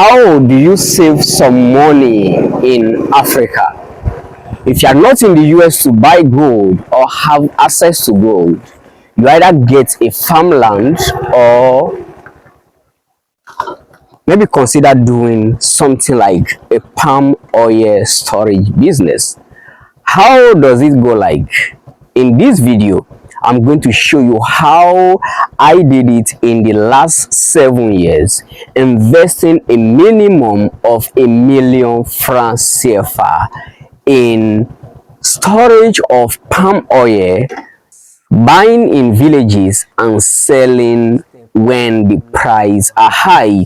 How do you save some money in Africa? If you are not in the US to buy gold or have access to gold, you either get a farmland or maybe consider doing something like a palm oil storage business. How does it go like? In this video, I'm going to show you how I did it in the last 7 years, investing a minimum of £1,000,000 CFA in storage of palm oil, buying in villages and selling when the price are high.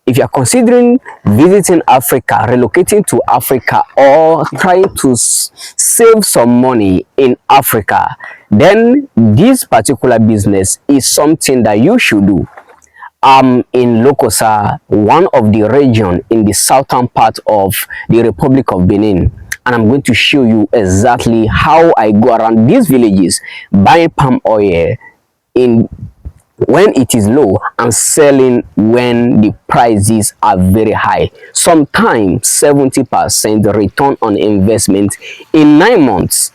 If you're considering visiting Africa, relocating to Africa, or trying to save some money in Africa, then this particular business is something that you should do. I'm in Lokossou, one of the region in the southern part of the Republic of Benin, and I'm going to show you exactly how I go around these villages buying palm oil in when it is low and selling when the prices are very high, sometimes 70% return on investment in 9 months.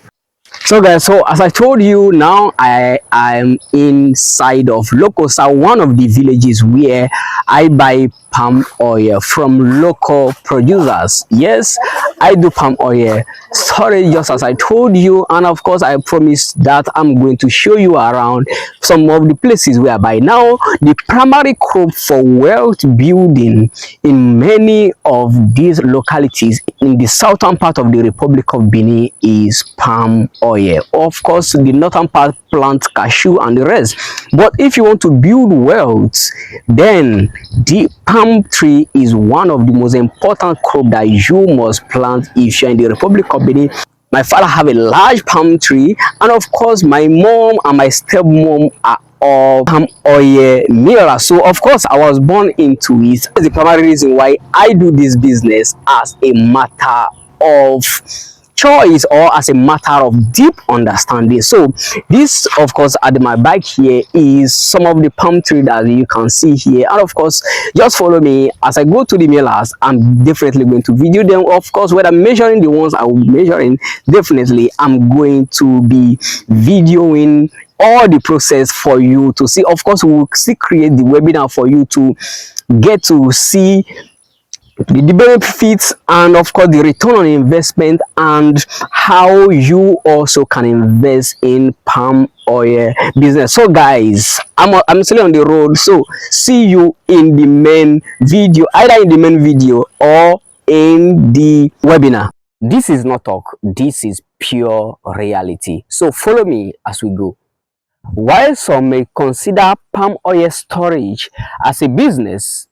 So guys, so as I told you, now I am inside of Lokossou, one of the villages where I buy palm oil from local producers. Yes, I do palm oil storage just as I told you, and of course I promised that I'm going to show you around some of the places where I buy. Now the primary crop for wealth building in many of these localities in the southern part of the Republic of Benin is palm oil. Of course, the northern part plant cashew and the rest. But if you want to build wealth, then the palm tree is one of the most important crop that you must plant if you're in the Republic of Benin. My father have a large palm tree, and of course my mom and my stepmom are all palm oil millers. So of course I was born into it. That's the primary reason why I do this business as a matter of choice or as a matter of deep understanding. So this, of course, at my back here is some of the palm tree that you can see here, and of course just follow me as I go to the millers. I'm definitely going to video them. Of course, when I'm measuring the ones I will be measuring, definitely I'm going to be videoing all the process for you to see. Of course, we will still create the webinar for you to get to see the benefits and of course the return on investment and how you also can invest in palm oil business. So guys, I'm still on the road, so see you in the main video, either in the main video or in the webinar. This is not talk, this is pure reality. So follow me as we go. While some may consider palm oil storage as a business,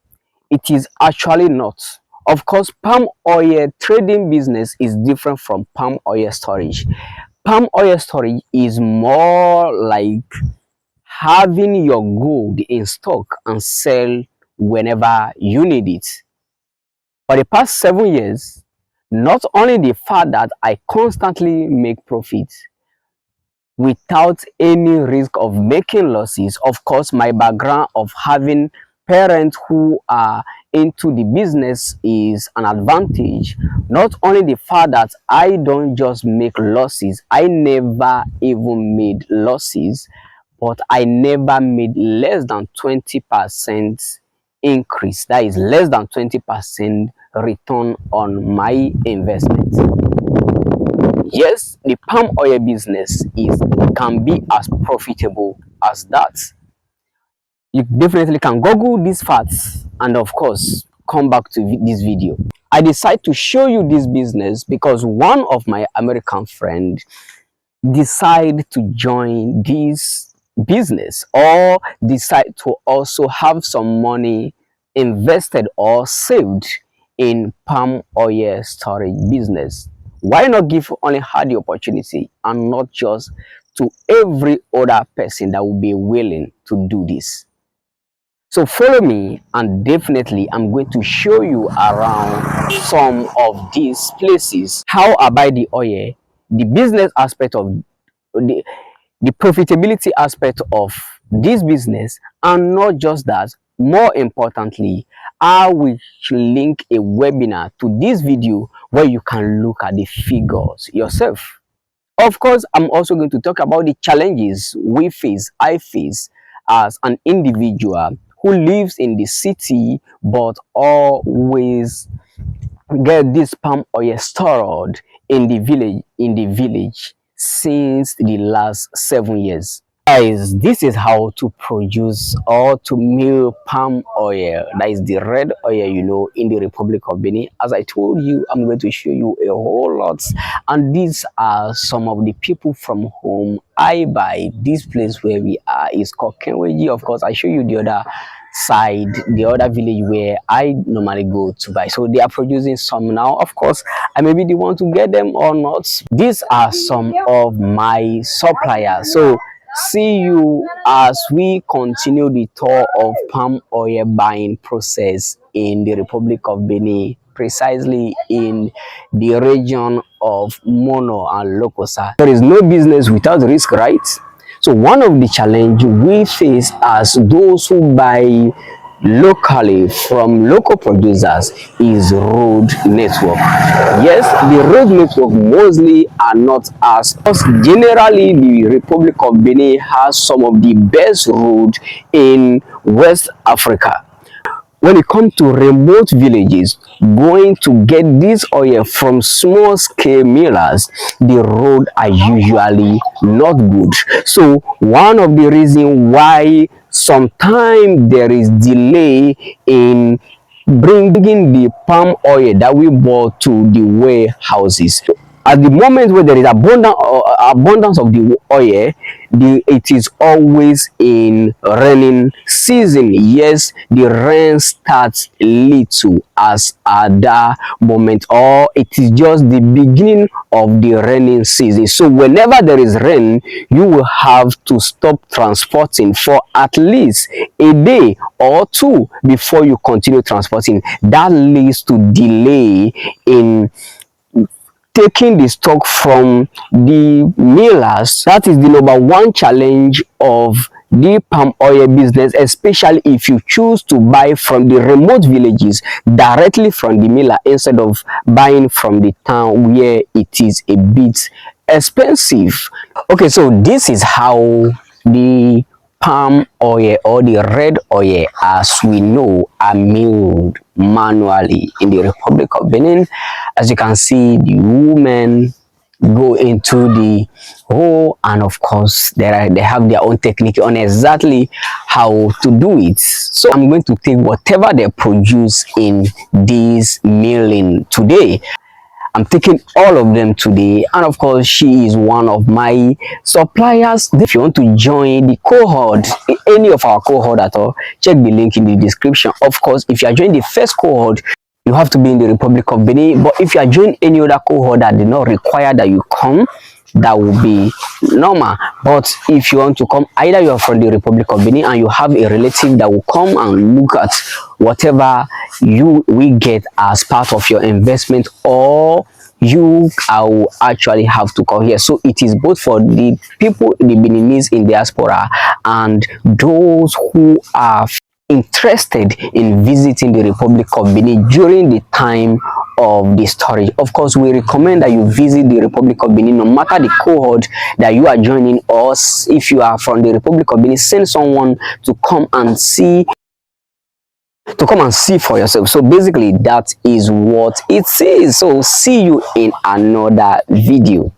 it is actually not. Of course, palm oil trading business is different from palm oil storage. Palm oil storage is more like having your gold in stock and sell whenever you need it. For the past 7 years, not only the fact that I constantly make profits without any risk of making losses. Of course, my background of having parents who are into the business is an advantage. Not only the fact that I don't just make losses, I never even made losses, but I never made less than 20% increase. That is less than 20% return on my investment. Yes, the palm oil business can be as profitable as that. You definitely can Google these facts and of course come back to this video. I decided to show you this business because one of my American friends decided to join this business or decide to also have some money invested or saved in palm oil storage business. Why not give only her the opportunity and not just to every other person that will be willing to do this? So follow me and definitely I'm going to show you around some of these places, how I buy the oil, the business aspect of the profitability aspect of this business, and not just that, More importantly, I will link a webinar to this video where you can look at the figures yourself. Of course, I'm also going to talk about the challenges I face as an individual who lives in the city but always get this palm oil stored in the village since the last 7 years. Guys, this is how to produce or to mill palm oil, that is the red oil, in the Republic of Benin. As I told you, I'm going to show you a whole lot, and these are some of the people from whom I buy. This place where we are is called Kenweji. Of course, I show you the other side, the other village where I normally go to buy. So they are producing some now. Of course, I may be the one to get them or not. These are some of my suppliers. So see you as we continue the tour of palm oil buying process in the Republic of Benin, precisely in the region of Mono and Lokossou. There is no business without risk, right? So one of the challenge we face as those who buy locally from local producers is road network. Yes, the road network mostly are not as generally the Republic of Benin has some of the best road in West Africa. When it comes to remote villages, going to get this oil from small scale millers, the road are usually not good. So one of the reasons why sometimes there is delay in bringing the palm oil that we bought to the warehouses. At the moment where there is abundance of the oil, it is always in raining season. Yes, the rain starts little as at that moment, or it is just the beginning of the raining season. So whenever there is rain, you will have to stop transporting for at least a day or two before you continue transporting. That leads to delay in taking the stock from the millers. That is the number one challenge of the palm oil business, especially if you choose to buy from the remote villages directly from the miller instead of buying from the town where it is a bit expensive. Okay, so this is how the palm oil or the red oil as we know are milled manually in the Republic of Benin. As you can see, the women go into the hole, and of course they have their own technique on exactly how to do it. So I'm going to take whatever they produce in this milling today. I'm taking all of them today, and of course she is one of my suppliers. If you want to join the cohort, any of our cohort at all, check the link in the description. Of course, if you are joining the first cohort, you have to be in the Republic of Benin, but if you are joining any other cohort that did not require that you come, that will be normal. But if you want to come, either you are from the Republic of Benin and you have a relative that will come and look at whatever you will get as part of your investment, or you will actually have to come here. So it is both for the people, the Beninese in diaspora, and those who are interested in visiting the Republic of Benin during the time of the storage. Of course, we recommend that you visit the Republic of Benin no matter the cohort that you are joining, or if you are from the Republic of Benin, send someone to come and see for yourself. So basically that is what it is. So see you in another video.